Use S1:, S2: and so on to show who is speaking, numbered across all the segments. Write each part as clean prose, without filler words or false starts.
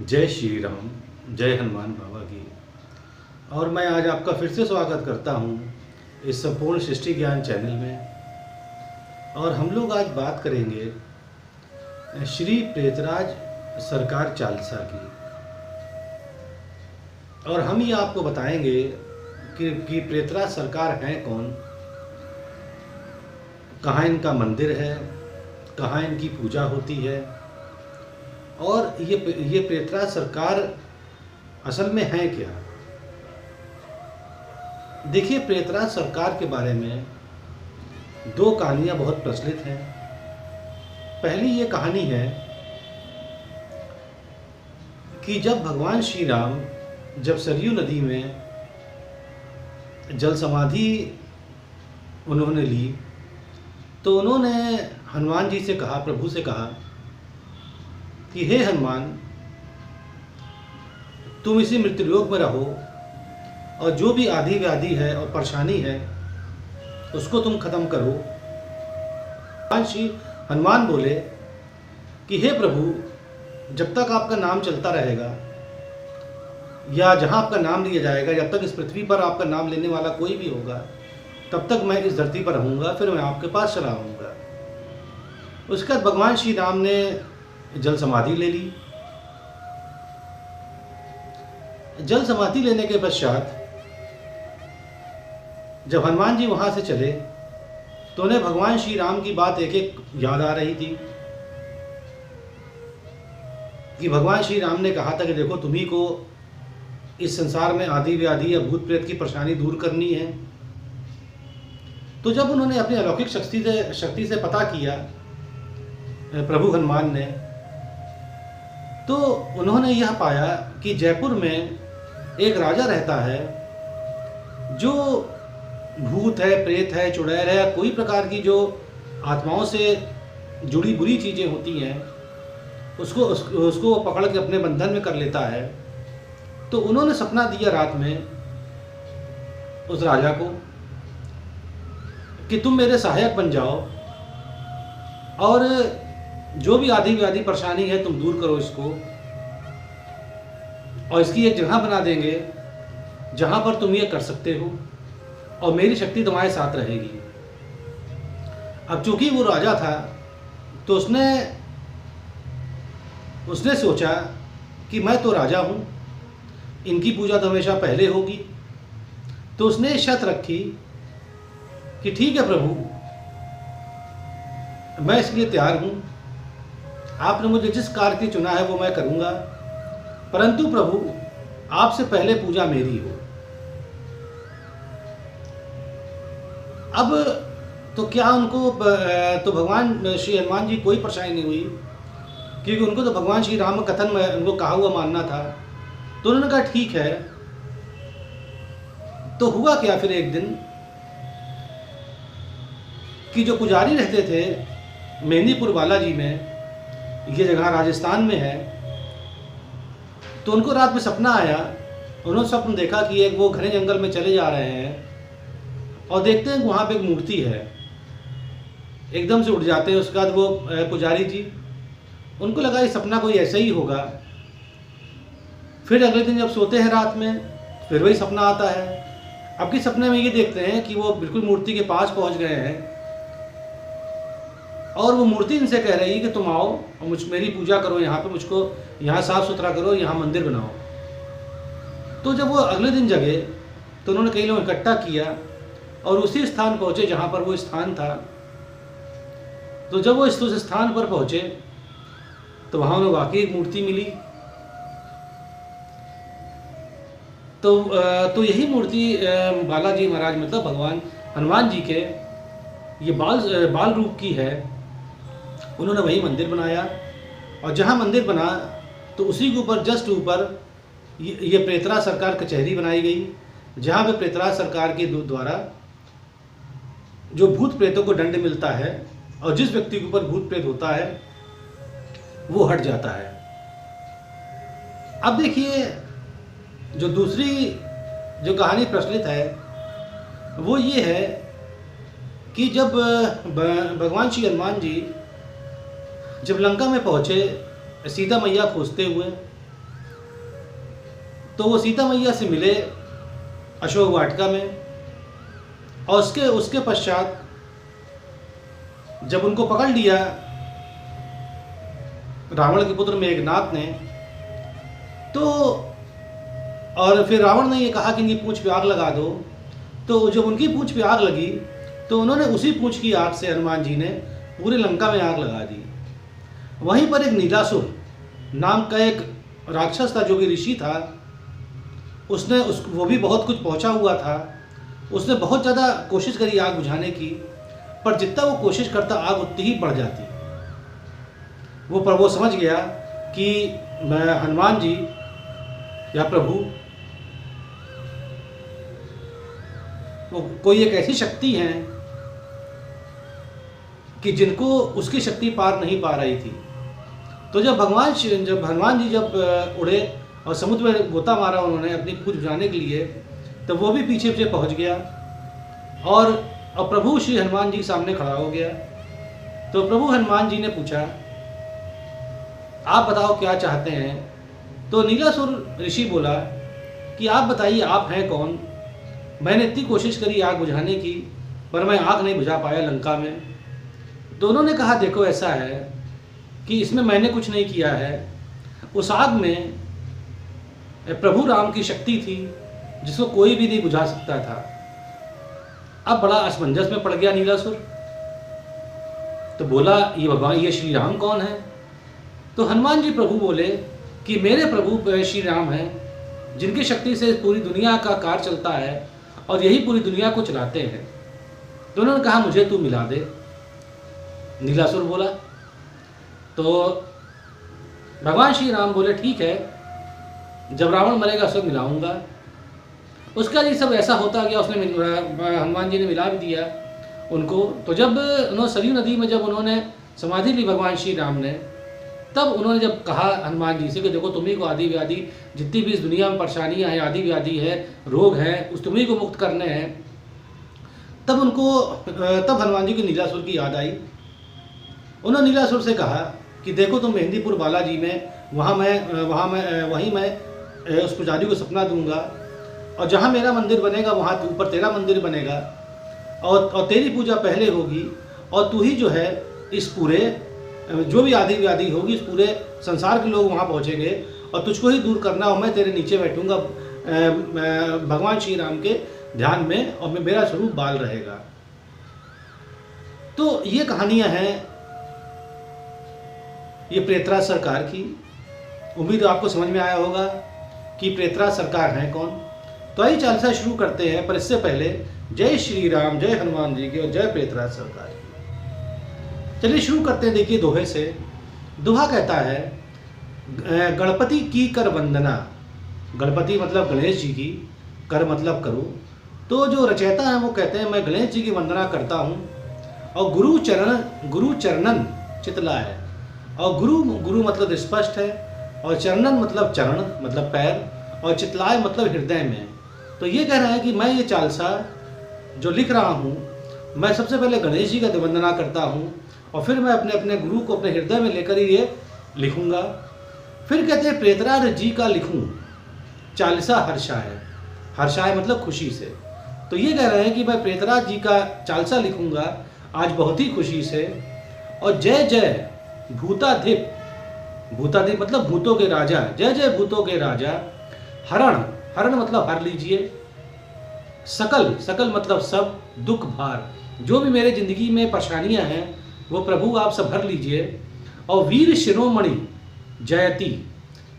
S1: जय श्री राम। जय हनुमान बाबा की। और मैं आज आपका फिर से स्वागत करता हूँ इस संपूर्ण सृष्टि ज्ञान चैनल में। और हम लोग आज बात करेंगे श्री प्रेतराज सरकार चालसा की। और हम ये आपको बताएंगे कि प्रेतराज सरकार हैं कौन, कहाँ इनका मंदिर है, कहाँ इनकी पूजा होती है, और ये प्रेतराज सरकार असल में है क्या। देखिए, प्रेतराज सरकार के बारे में दो कहानियां बहुत प्रचलित हैं। पहली ये कहानी है कि जब भगवान श्री राम जब सरयू नदी में जल समाधि उन्होंने ली, तो उन्होंने हनुमान जी से कहा, प्रभु से कहा कि हे हनुमान, तुम इसी मृत्युलोक में रहो और जो भी आदि व्याधि है और परेशानी है उसको तुम खत्म करो। श्री हनुमान बोले कि हे प्रभु, जब तक आपका नाम चलता रहेगा या जहाँ आपका नाम लिया जाएगा, जब तक इस पृथ्वी पर आपका नाम लेने वाला कोई भी होगा, तब तक मैं इस धरती पर रहूँगा, फिर मैं आपके पास चला आऊँगा। उसके बाद भगवान श्री राम ने जल समाधि ले ली। जल समाधि लेने के पश्चात जब हनुमान जी वहां से चले तो उन्हें भगवान श्री राम की बात एक एक याद आ रही थी कि भगवान श्री राम ने कहा था कि देखो, तुम्ही को इस संसार में आदि व्याधि या भूत प्रेत की परेशानी दूर करनी है। तो जब उन्होंने अपनी अलौकिक शक्ति से पता किया प्रभु हनुमान ने, तो उन्होंने यह पाया कि जयपुर में एक राजा रहता है जो भूत है, प्रेत है, चुड़ैल है, कोई प्रकार की जो आत्माओं से जुड़ी बुरी चीज़ें होती हैं उसको पकड़ के अपने बंधन में कर लेता है। तो उन्होंने सपना दिया रात में उस राजा को कि तुम मेरे सहायक बन जाओ और जो भी आदि व्याधि परेशानी है तुम दूर करो इसको, और इसकी एक जगह बना देंगे जहां पर तुम ये कर सकते हो और मेरी शक्ति तुम्हारे साथ रहेगी। अब चूंकि वो राजा था तो उसने सोचा कि मैं तो राजा हूं, इनकी पूजा तो हमेशा पहले होगी। तो उसने शर्त रखी कि ठीक है प्रभु, मैं इसके लिए तैयार हूं, आपने मुझे जिस कार्य के चुना है वो मैं करूंगा, परंतु प्रभु आपसे पहले पूजा मेरी हो। अब तो क्या उनको तो भगवान श्री हनुमान जी कोई परेशानी नहीं हुई, क्योंकि उनको तो भगवान श्री राम का कथन में उनको कहा हुआ मानना था। तो उन्होंने कहा ठीक है। तो हुआ क्या, फिर एक दिन कि जो पुजारी रहते थे मेहंदीपुर बालाजी में, ये जगह राजस्थान में है, तो उनको रात में सपना आया। उन्होंने स्वप्न देखा कि एक वो घने जंगल में चले जा रहे हैं और देखते हैं वहाँ पे एक मूर्ति है। एकदम से उठ जाते हैं। उसके बाद वो पुजारी जी, उनको लगा ये सपना कोई ऐसा ही होगा। फिर अगले दिन जब सोते हैं रात में, फिर वही सपना आता है। अब के सपने में ये देखते हैं कि वो बिल्कुल मूर्ति के पास पहुँच गए हैं और वो मूर्ति इनसे कह रही है कि तुम आओ और मेरी पूजा करो, यहाँ पे मुझको यहाँ साफ सुथरा करो, यहाँ मंदिर बनाओ। तो जब वो अगले दिन जगे तो उन्होंने कई लोग इकट्ठा किया और उसी स्थान पहुँचे जहाँ पर वो स्थान था। तो जब वो इस स्थान पर पहुँचे तो वहाँ उन्हें वाकई एक मूर्ति मिली। तो यही मूर्ति बालाजी महाराज, मतलब भगवान हनुमान जी के ये बाल रूप की है। उन्होंने वही मंदिर बनाया और जहाँ मंदिर बना तो उसी के ऊपर जस्ट ऊपर ये प्रेतराज सरकार कचहरी बनाई गई, जहाँ पे प्रेतराज सरकार के द्वारा जो भूत प्रेतों को दंड मिलता है और जिस व्यक्ति के ऊपर भूत प्रेत होता है वो हट जाता है। अब देखिए, जो दूसरी जो कहानी प्रचलित है वो ये है कि जब भगवान श्री हनुमान जी जब लंका में पहुँचे सीता मैया खोजते हुए, तो वो सीता मैया से मिले अशोक वाटिका में, और उसके उसके पश्चात जब उनको पकड़ लिया रावण के पुत्र मेघनाथ ने, तो और फिर रावण ने ये कहा कि इनकी पूंछ पे आग लगा दो। तो जब उनकी पूंछ पे आग लगी तो उन्होंने उसी पूंछ की आग से हनुमान जी ने पूरे लंका में आग लगा दी। वहीं पर एक नीलासुर नाम का एक राक्षस था जो कि ऋषि था, वो भी बहुत कुछ पहुंचा हुआ था। उसने बहुत ज़्यादा कोशिश करी आग बुझाने की, पर जितना वो कोशिश करता आग उतनी ही बढ़ जाती। वो समझ गया कि मैं हनुमान जी या प्रभु वो कोई एक ऐसी शक्ति है कि जिनको उसकी शक्ति पार नहीं पा रही थी। तो जब हनुमान जी जब उड़े और समुद्र में गोता मारा उन्होंने अपनी पूंछ बुझाने के लिए, तो वो भी पीछे पीछे पहुंच गया और प्रभु श्री हनुमान जी सामने खड़ा हो गया। तो प्रभु हनुमान जी ने पूछा, आप बताओ क्या चाहते हैं। तो नीलासुर ऋषि बोला कि आप बताइए आप हैं कौन। मैंने इतनी कोशिश करी आग बुझाने की, पर मैं आग नहीं बुझा पाया लंका में। तो उन्होंने कहा देखो ऐसा है कि इसमें मैंने कुछ नहीं किया है, उस आग में प्रभु राम की शक्ति थी जिसको कोई भी नहीं बुझा सकता था। अब बड़ा असमंजस में पड़ गया नीलासुर, तो बोला ये भगवान ये श्री राम कौन है। तो हनुमान जी प्रभु बोले कि मेरे प्रभु श्री राम हैं जिनकी शक्ति से पूरी दुनिया का कार्य चलता है और यही पूरी दुनिया को चलाते हैं। तो उन्होंने कहा मुझे तू मिला दे। नीलासुर बोला। तो भगवान श्री राम बोले ठीक है, जब रावण मरेगा उसको मिलाऊंगा। उसका ये सब ऐसा होता गया, उसने हनुमान जी ने मिला भी दिया उनको। तो जब उन्होंने सरयू नदी में जब उन्होंने समाधि ली भगवान श्री राम ने, तब उन्होंने जब कहा हनुमान जी से कि देखो तुम्ही को आदि व्याधि जितनी भी इस दुनिया में परेशानियां हैं, आदि व्याधि है, रोग हैं, उस तुम्ही को मुक्त करने हैं, तब हनुमान जी की नीलासुर की याद आई। उन्होंने नीलासुर से कहा कि देखो तुम मेहंदीपुर बालाजी में वहीं मैं उस पुजारी को सपना दूंगा, और जहाँ मेरा मंदिर बनेगा वहाँ ऊपर तेरा मंदिर बनेगा, और तेरी पूजा पहले होगी, और तू ही जो है इस पूरे जो भी आदि व्याधि होगी इस पूरे संसार के लोग वहाँ पहुँचेंगे और तुझको ही दूर करना, और मैं तेरे नीचे बैठूंगा भगवान श्री राम के ध्यान में, और मेरा स्वरूप बाल रहेगा। तो ये कहानियाँ हैं ये प्रेतराज सरकार की। उम्मीद आपको समझ में आया होगा कि प्रेतराज सरकार हैं कौन। तो आइए चालीसा शुरू करते हैं, पर इससे पहले जय श्री राम, जय हनुमान जी की और जय प्रेतराज सरकार की। चलिए शुरू करते हैं। देखिए दोहे से। दोहा कहता है गणपति की कर वंदना। गणपति मतलब गणेश जी की, कर मतलब करो। तो जो रचयिता है वो कहते हैं मैं गणेश जी की वंदना करता हूँ, और गुरु चरणन चितला है। और गुरु मतलब स्पष्ट है, और चरणन मतलब चरण मतलब पैर, और चितलाय मतलब हृदय में। तो ये कह रहा है कि मैं ये चालसा जो लिख रहा हूँ, मैं सबसे पहले गणेश जी का वंदना करता हूँ, और फिर मैं अपने अपने गुरु को अपने हृदय में लेकर ही ये लिखूँगा। फिर कहते हैं प्रेतराज जी का लिखूँ चालीसा हर्षाय। हर्षाय मतलब खुशी से। तो ये कह रहे हैं कि मैं प्रेतराज जी का चालीसा लिखूँगा आज बहुत ही खुशी से। और जय जय भूताधिप, भूताधिप मतलब भूतों के राजा, जय जय भूतों के राजा। हरण, हरण मतलब हर लीजिए। सकल, सकल मतलब सब, दुख भार, जो भी मेरे जिंदगी में परेशानियां हैं वो प्रभु आप सब भर लीजिए। और वीर शिरोमणि जयति,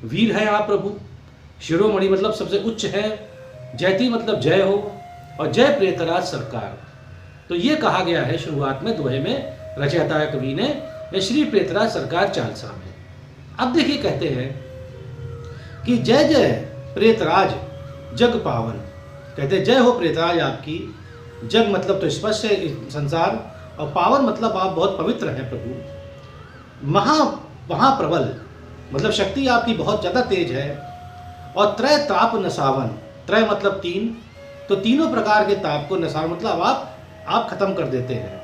S1: वीर है आप प्रभु, शिरोमणि मतलब सबसे उच्च है, जयति मतलब जय हो, और जय प्रेतराज सरकार। तो ये कहा गया है शुरुआत में दोहे में रचयिता कवि ने, श्री प्रेतराज सरकार चालसा में। अब देखिए कहते हैं कि जय जय प्रेतराज जग पावन। कहते हैं जय हो प्रेतराज आपकी। जग मतलब तो स्पष्ट है संसार, और पावन मतलब आप बहुत पवित्र हैं प्रभु। महाप्रबल मतलब शक्ति आपकी बहुत ज़्यादा तेज है। और त्रय ताप नसावन, त्रय मतलब तीन, तो तीनों प्रकार के ताप को नसावन मतलब आप खत्म कर देते हैं।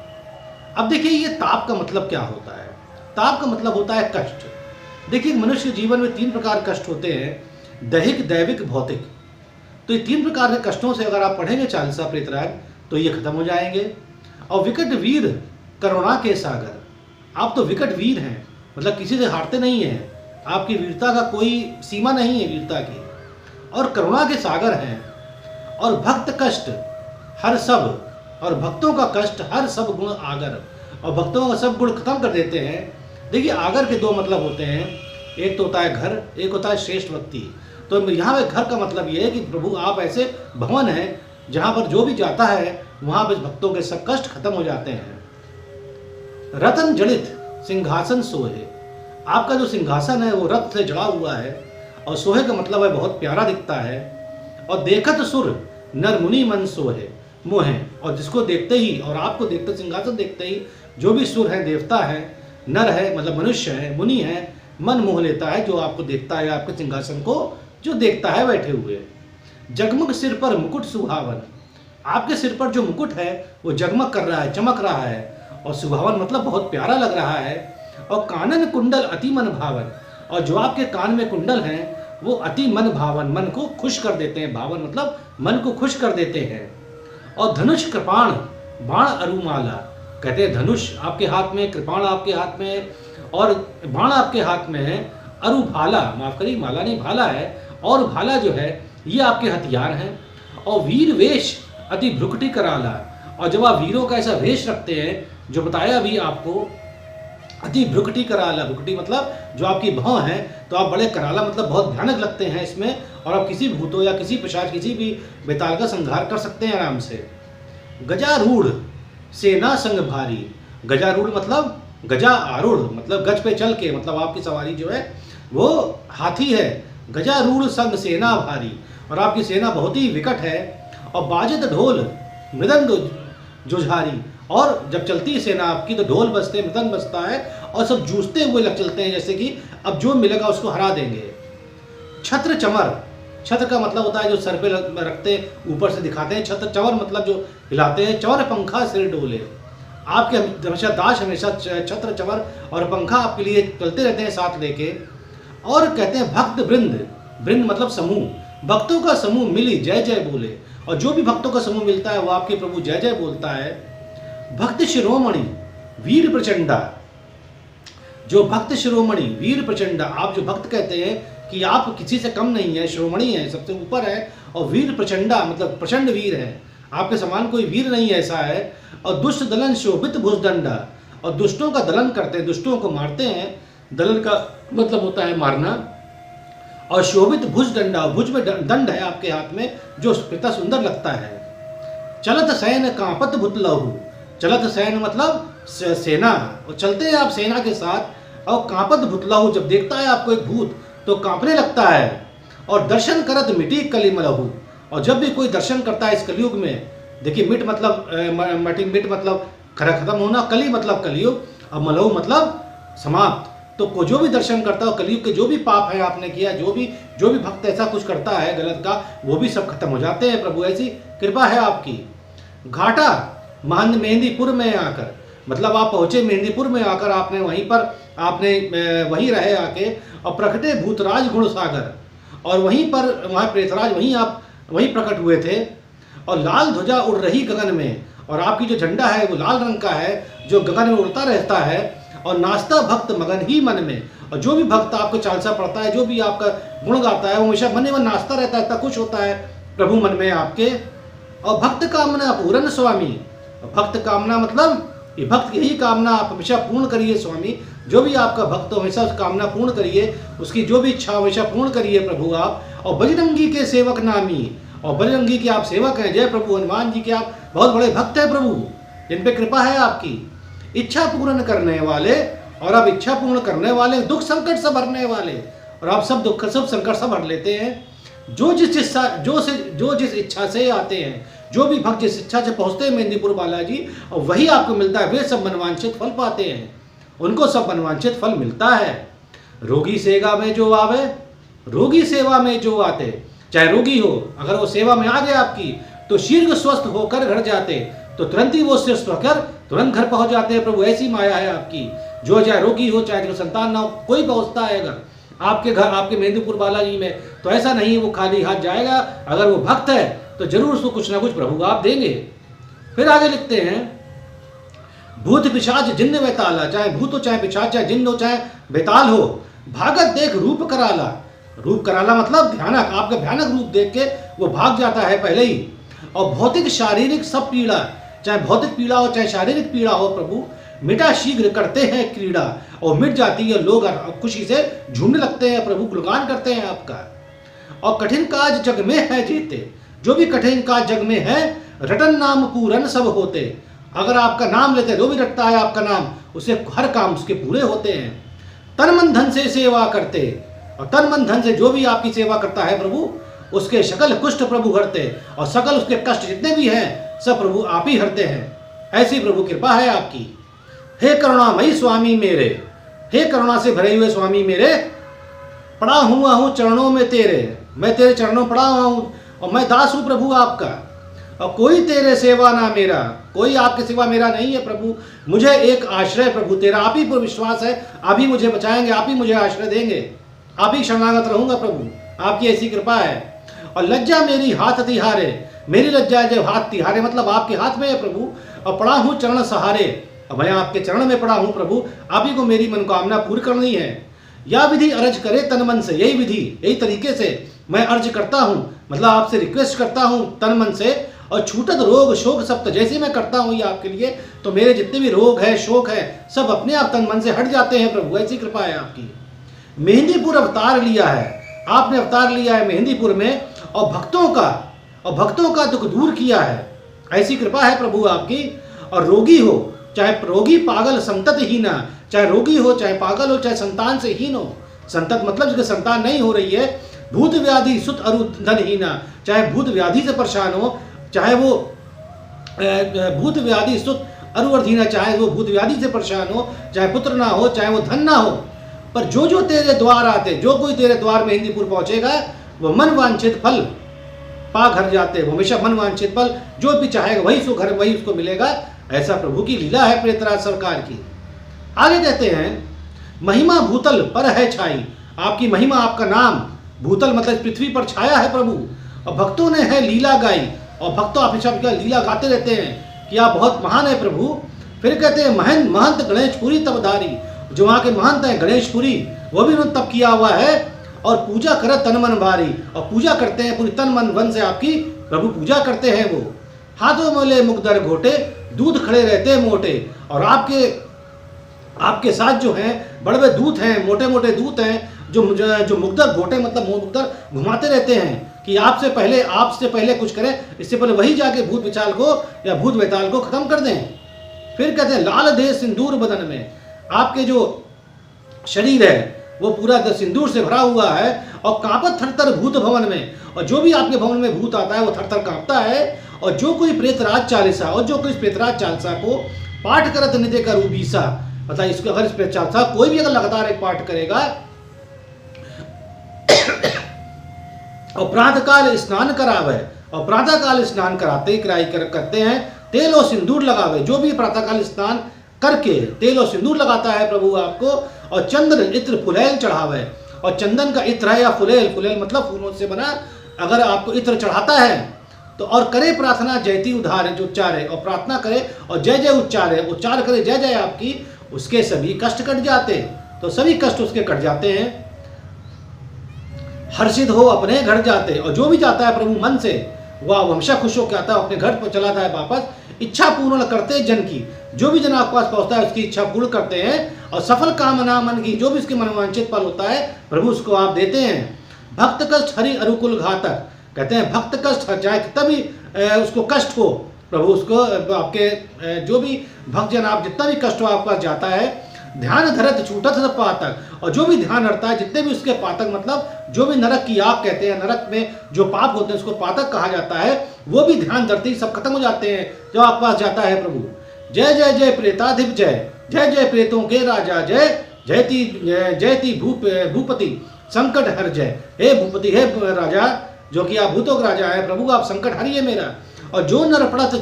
S1: अब देखिए ये ताप का मतलब क्या होता है। ताप का मतलब होता है कष्ट। देखिए मनुष्य जीवन में तीन प्रकार कष्ट होते हैं। दैहिक, दैविक, भौतिक। तो ये 3 प्रकार के कष्टों से अगर आप पढ़ेंगे चालीसा प्रेतराग तो ये खत्म हो जाएंगे। और विकट वीर करुणा के सागर, आप तो विकट वीर हैं, मतलब किसी से हारते नहीं हैं, आपकी वीरता का कोई सीमा नहीं है वीरता की, और करुणा के सागर हैं, और भक्त कष्ट हर सब, और भक्तों का कष्ट हर सब गुण आगर, और भक्तों का सब गुण खत्म कर देते हैं। देखिए आगर के 2 मतलब होते हैं, एक तो होता है घर, एक होता है श्रेष्ठ व्यक्ति। तो यहाँ पे घर का मतलब ये है कि प्रभु आप ऐसे भवन हैं जहाँ पर जो भी जाता है वहाँ पर भक्तों के सब कष्ट खत्म हो जाते हैं। रतन जड़ित सिंहासन सोहे, आपका जो सिंहासन है वो रथ से जड़ा हुआ है, और सोहे का मतलब है बहुत प्यारा दिखता है। और देखत सुर नर मुनि मन सोहे मोहे, और जिसको देखते ही और आपको देखते सिंहासन देखते ही जो भी सुर है, देवता है, नर है मतलब मनुष्य है, मुनि है, मन मोह लेता है जो आपको देखता है, आपके सिंहासन को जो देखता है बैठे हुए। जगमग सिर पर मुकुट सुहावन, आपके सिर पर जो मुकुट है वो जगमग कर रहा है, चमक रहा है, और सुहावन मतलब बहुत प्यारा लग रहा है। और कानन कुंडल अति मन भावन, और जो आपके कान में कुंडल हैं वो अति मन भावन, मन को खुश कर देते हैं, भावन मतलब मन को खुश कर देते हैं। और धनुष कृपाण बाण अरुमाला, कहते हैं धनुष आपके हाथ में, कृपाण आपके हाथ में, और बाण आपके हाथ में है, अरु भाला, माफ करिए माला नहीं भाला है, और भाला जो है ये आपके हथियार हैं। और वीर वेश अति भ्रुकुटी कराला, और जब आप वीरों का ऐसा वेश रखते हैं जो बताया भी आपको, अति भ्रुकुटी कराला, भ्रुकुटी मतलब जो आपकी भौं है, तो आप बड़े कराला मतलब बहुत भयानक लगते हैं इसमें, और आप किसी भूतों या किसी पिशाच किसी भी बेताल का संहार कर सकते हैं आराम से। गजारूढ़ सेना संग भारी, गजारूढ़ मतलब गजा आरूढ़ मतलब गज पे चल के, मतलब आपकी सवारी जो है वो हाथी है। गजारूढ़ संग सेना भारी, और आपकी सेना बहुत ही विकट है। और बाजत ढोल मृदंग जुझारी, और जब चलती है सेना आपकी तो ढोल बजते, मृदंग बजता है, और सब जूझते हुए लग चलते हैं जैसे कि अब जो मिलेगा उसको हरा देंगे। छत्र चमर, छत्र का मतलब होता है जो सर पे रखते ऊपर से दिखाते हैं, छत्र चमर मतलब जो हिलाते हैं। चवर पंखा सिर डोले, आपके हमेशा दास हमेशा छत्र चमर और पंखा आपके लिए चलते रहते हैं साथ लेके। और कहते हैं भक्त वृंद, वृंद मतलब समूह, भक्तों का समूह मिली जय जय बोले, और जो भी भक्तों का समूह मिलता है वो आपके प्रभु जय जय बोलता है। भक्त शिरोमणि वीर प्रचंडा, जो भक्त शिरोमणि वीर प्रचंडा, आप जो भक्त कहते हैं कि आप किसी से कम नहीं है, शिरोमणि है, सबसे ऊपर है। और वीर प्रचंडा मतलब प्रचंड वीर है, आपके समान कोई वीर नहीं ऐसा है। और दुष्ट दलन शोभित भुजदंडा, और दुष्टों का दलन करते हैं, दुष्टों को मारते हैं। दलन का मतलब होता है मारना। और शोभित भुजदंडा, भुज में दंड है आपके हाथ में जो कितना सुंदर लगता है। चलत सैन कांपत भुतलहु, चलत सैन मतलब सेना, और चलते हैं आप सेना के साथ। और कांपत भुतलहु, जब देखता है आपको एक भूत तो कांपने लगता है। और दर्शन करत मिटी कलिमलहु, और जब भी कोई दर्शन करता है इस कलयुग में, देखिए मिट मतलब मिट मतलब खत्म होना, कली मतलब कलयुग, और मलहु मतलब समाप्त। तो जो भी दर्शन करता है कलयुग के जो भी पाप है आपने किया, जो भी भक्त ऐसा कुछ करता है गलत का, वो भी सब खत्म हो जाते हैं। प्रभु ऐसी कृपा है आपकी। घाटा महंद मेहंदीपुर में आकर, मतलब आप पहुँचे मेहंदीपुर में आकर, आपने वहीं पर आपने वहीं रहे आके। और प्रकटे भूतराज गुण सागर, और वहीं पर वहाँ प्रेतराज वहीं प्रकट हुए थे। और लाल ध्वजा उड़ रही गगन में, और आपकी जो झंडा है वो लाल रंग का है जो गगन में उड़ता रहता है। और नाचता भक्त मगन ही मन में, और जो भी भक्त आपको चालीसा पढ़ता है, जो भी आपका गुण गाता है, वो हमेशा मन ही मन नाचता रहता है, इतना खुश होता है प्रभु मन में आपके। और भक्त कामना पूरन स्वामी, भक्त कामना मतलब ये भक्त यही कामना आप हमेशा पूर्ण करिए स्वामी, जो भी आपका भक्त हो हमेशा उस कामना पूर्ण करिए, उसकी जो भी इच्छा हमेशा पूर्ण करिए प्रभु आप। और बजरंगी के सेवक नामी, और बजरंगी के आप सेवक हैं, जय प्रभु हनुमान जी के आप बहुत बड़े भक्त हैं प्रभु, जिन पे कृपा है आपकी। इच्छा पूर्ण करने वाले, और आप इच्छा पूर्ण करने वाले, दुख संकट सब हरने वाले, और आप सब दुख सब संकट सब हर लेते हैं। जो जिस इच्छा से आते हैं, जो भी भक्त जिस इच्छा से पहुँचते हैं मेहंदीपुर बालाजी, और वही आपको मिलता है, वे सब मनवांछित फल पाते हैं, उनको सब मनवांछित फल मिलता है। रोगी सेवा में जो आवे, रोगी सेवा में जो आते, चाहे रोगी हो, अगर वो सेवा में आ गए आपकी तो शीघ्र स्वस्थ होकर घर जाते, तो तुरंत ही वो स्वस्थ होकर तुरंत घर पहुंच जाते हैं प्रभु। ऐसी माया है आपकी, जो चाहे रोगी हो चाहे जो संतान ना हो, कोई पहुंचता है अगर आपके घर, आपके मेहंदीपुर बालाजी में, तो ऐसा नहीं वो खाली हाथ जाएगा। अगर वो भक्त है तो जरूर उसको कुछ ना कुछ प्रभु आप देंगे। फिर आगे लिखते हैं, भूत पिशाच जिन्न बेताला, चाहे भूत हो, चाहे पिशाच, चाहे जिन्न हो, चाहे बेताल हो, भागत देख रूप कराला। रूप कराला मतलब भयानक, आपका भयानक रूप देख के वो भाग जाता है पहले ही। और भौतिक शारीरिक सब पीड़ा, चाहे भौतिक पीड़ा हो चाहे शारीरिक पीड़ा हो, प्रभु मिटा शीघ्र करते हैं क्रीड़ा, और मिट जाती है, लोग खुशी से झूमने लगते हैं, प्रभु गुणगान करते हैं आपका। और कठिन काज जग में है जीते, जो भी कठिन काज जग में है, रटन नाम पूरन सब होते। अगर आपका नाम लेते, जो भी रटता है आपका नाम, उसे हर काम उसके पूरे होते हैं। तन मन धन से सेवा करते, और तन मन धन से जो भी आपकी सेवा करता है प्रभु, उसके सकल कुष्ठ प्रभु हरते, और सकल उसके कष्ट जितने भी हैं सब प्रभु आप ही हरते हैं। ऐसी प्रभु कृपा है आपकी। हे करुणामयी स्वामी मेरे, हे करुणा से भरे हुए स्वामी मेरे, पड़ा हुआ हूँ चरणों में तेरे, मैं तेरे चरणों पड़ा हुआ हूँ, और मैं दास हूँ प्रभु आपका। और कोई तेरे सेवा ना मेरा, कोई आपके सिवा मेरा नहीं है प्रभु। मुझे एक आश्रय प्रभु तेरा, आप ही पर विश्वास है, आप ही मुझे बचाएंगे, आप ही मुझे आश्रय देंगे, आप ही शरणागत रहूंगा प्रभु, आपकी ऐसी कृपा है। और लज्जा मेरी हाथ तिहारे, मेरी लज्जा जब हाथ तिहारे मतलब आपके हाथ में है प्रभु। और पड़ा हूँ चरण सहारे, और मैं आपके चरण में पड़ा हूँ प्रभु, आप ही को मेरी मनोकामना पूरी करनी है। या विधि अर्ज करे तन मन से, यही विधि, यही तरीके से मैं अर्ज करता हूँ, मतलब आपसे रिक्वेस्ट करता हूँ तन मन से। और छूटत रोग शोक सप्त, जैसे मैं करता हूँ ये आपके लिए, तो मेरे जितने भी रोग है, शोक है, सब अपने आप तन मन से हट जाते हैं प्रभु, ऐसी कृपा है आपकी। मेहंदीपुर अवतार लिया है आपने, अवतार लिया है मेहंदीपुर में, और भक्तों का दुख दूर किया है, ऐसी कृपा है प्रभु आपकी। और रोगी हो चाहे रोगी पागल संतत हीना, चाहे रोगी हो चाहे पागल हो चाहे संतान से हीन हो, संतत मतलब जिसके संतान नहीं हो रही है, भूत व्याधि सुत अरु धन हीना, चाहे भूत व्याधि से परेशान हो, चाहे वो भूत व्याधि सुत अरुवर्धीना, चाहे वो भूत व्याधि से परेशान हो, चाहे पुत्र ना हो, चाहे वो धन ना हो, पर जो जो तेरे द्वार आते, जो कोई तेरे द्वार मेहंदीपुर पहुंचेगा, वो मन वांछित फल पा घर जाते, वो हमेशा मन वांछित फल जो भी चाहेगा वही सो घर वही उसको मिलेगा। ऐसा प्रभु की लीला है प्रेतराज सरकार की। आगे कहते हैं, महिमा भूतल पर है छाई, आपकी महिमा, आपका नाम भूतल मतलब पृथ्वी पर छाया है प्रभु। और भक्तों ने है लीला गाई, और भक्तों आप लीला गाते रहते हैं कि आप बहुत महान है प्रभु। फिर कहते हैं, महंत गणेशपुरी तबधारी, जो वहाँ के महंत हैं गणेशपुरी, वो भी उन्होंने तप किया हुआ है। और पूजा कर तन मन भारी, और पूजा करते हैं पूरी तन मन वन से आपकी प्रभु पूजा करते हैं। वो हाथों मोले मुकदर घोटे, दूध खड़े रहते हैं मोटे। और आपके साथ जो हैं बड़े बड़े दूत हैं, मोटे मोटे दूत हैं, जो मुकदर घोटे मतलब मुकदर घुमाते रहते हैं कि आपसे पहले कुछ करें, इससे पहले वही जाके भूत विचाल को या भूत वैताल को खत्म कर दें। फिर कहते हैं, लाल देह सिंदूर बदन में, आपके जो शरीर है वो पूरा सिंदूर से भरा हुआ है। और कांपत थरथर भूत भवन में, और जो भी आपके भवन में भूत आता है वो थरथर कांपता है। और जो कोई प्रेतराज चालीसा, और जो कोई प्रेतराज चालीसा को पाठ करत नित्य का रूबीसा, मतलब इसको अगर इस प्रेत चालीसा कोई भी अगर लगातार एक पाठ करेगा, और प्रातःकाल स्नान करावे, और प्रातःकाल स्नान कराते करते हैं, तेल और सिंदूर लगावे, जो भी प्रातःकाल स्नान करके तेल और सिंदूर लगाता है प्रभु आपको, और चंद्र इत्र फुलेल चढ़ावे, और चंदन का इत्र है या फुलेल मतलब फूलों से बना, अगर आपको इत्र चढ़ाता है तो, और करे प्रार्थना जयती उद्धारे, जो उच्चारे और प्रार्थना करे और जय जय उच्चार करे जय जय आपकी, उसके सभी कष्ट कट जाते, तो सभी कष्ट उसके कट जाते हैं। हर्षित हो अपने घर जाते, और जो भी जाता है प्रभु मन से वह हमेशा खुश होकर आता है, अपने घर पर चला जाता है वापस। इच्छा पूर्ण करते जन की, जो भी जन आपके पास पहुंचता है उसकी इच्छा पूर्ण करते हैं। और सफल कामना मन की, जो भी उसके मनोवांछित फल होता है प्रभु उसको आप देते हैं। भक्त कष्ट हरि अरुकुल घातक, कहते हैं भक्त कष्ट चाहे कितना भी उसको कष्ट हो, प्रभु उसको आपके जो भी भक्त जन आप जितना भी कष्ट हो आपके पास जाता है, ध्यान धरत छूटत पातक, और जो भी ध्यान रखता है जितने भी उसके पातक मतलब जो भी नरक की आग कहते हैं, नरक में जो पाप होते हैं उसको पातक कहा जाता है, वो भी ध्यान धरते ही सब खत्म हो जाते हैं जब आपके पास जाता है प्रभु। जय जय जय प्रेताधिप जय, जय जय प्रेतों के राजा जय, जयती भूपति संकट हर जय। हे भूपति, हे राजा, जो कि आप भूतों के राजा है प्रभु, आप संकट हरिए मेरा। और जो नर पढ़त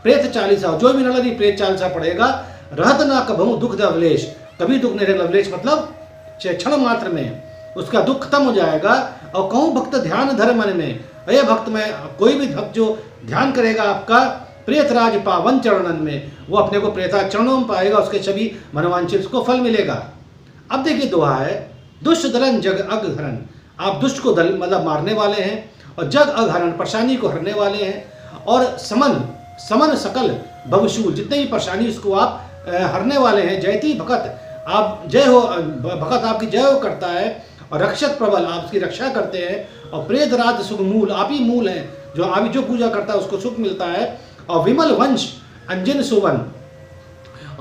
S1: प्रेत चालीसा, जो भी नर प्रेत चालीसा पढ़ेगा, रहत ना कभू दुख दवलेश, कभी दुख नहीं रहेगा। लवलेश मतलब क्षण मात्र में, उसका दुख खत्म हो जाएगा। और कहूँ भक्त ध्यान धर मन में, अरे भक्त में कोई भी भक्त जो ध्यान करेगा आपका प्रेतराज पावन चरणन में, वो अपने को प्रेतराज चरणों में पाएगा, उसके सभी मनोवांछित उसको फल मिलेगा। अब देखिए दोहा है, दुष्ट दलन जग अघहरण, आप दुष्ट को दल मतलब मारने वाले हैं, और जग अघहरण परेशानी को हरने वाले हैं, और समन समन सकल भवशूल, जितने भी परेशानी उसको आप हरने वाले हैं। जयती भगत, आप जय हो, भगत आपकी जय हो करता है, और रक्षक प्रबल, आप उसकी रक्षा करते हैं। और प्रेतराज सुख मूल, आप ही मूल हैं, जो आप जो पूजा करता है उसको सुख मिलता है। और विमल वंश अंजन सुवन,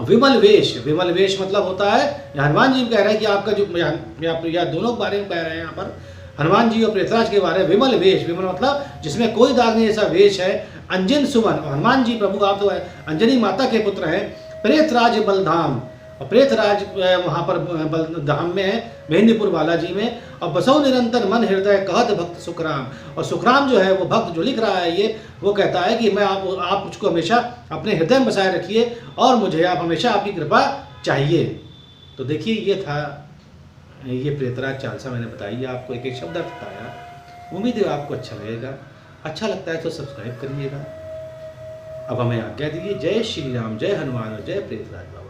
S1: विमल वेश, विमल वेश मतलब होता है, हनुमान जी कह रहे हैं कि आपका जो या दोनों के बारे में कह रहे हैं यहाँ पर, हनुमान जी और प्रेतराज के बारे में। विमल वेश, विमल मतलब जिसमें कोई दाग नहीं, ऐसा वेश है। अंजन सुवन, और हनुमान जी प्रभु आप तो अंजनी माता के पुत्र हैं। प्रेतराज बलधाम, और प्रेतराज वहाँ पर बलधाम में है, मेहंदीपुर बालाजी में। और बसव निरंतर मन हृदय कहत भक्त सुखराम, और सुखराम जो है वो भक्त जो लिख रहा है ये, वो कहता है कि मैं आप मुझको हमेशा अपने हृदय में बसाए रखिए, और मुझे आप हमेशा आपकी कृपा चाहिए। तो देखिए ये था, ये प्रेतराज चालीसा मैंने बताई आपको, एक एक शब्द बताया। उम्मीद है आपको अच्छा लगेगा। अच्छा लगता है तो सब्सक्राइब करिएगा। अब हमें आज्ञा दीजिए। जय श्री राम, जय हनुमान और जय प्रेतराज बाबा।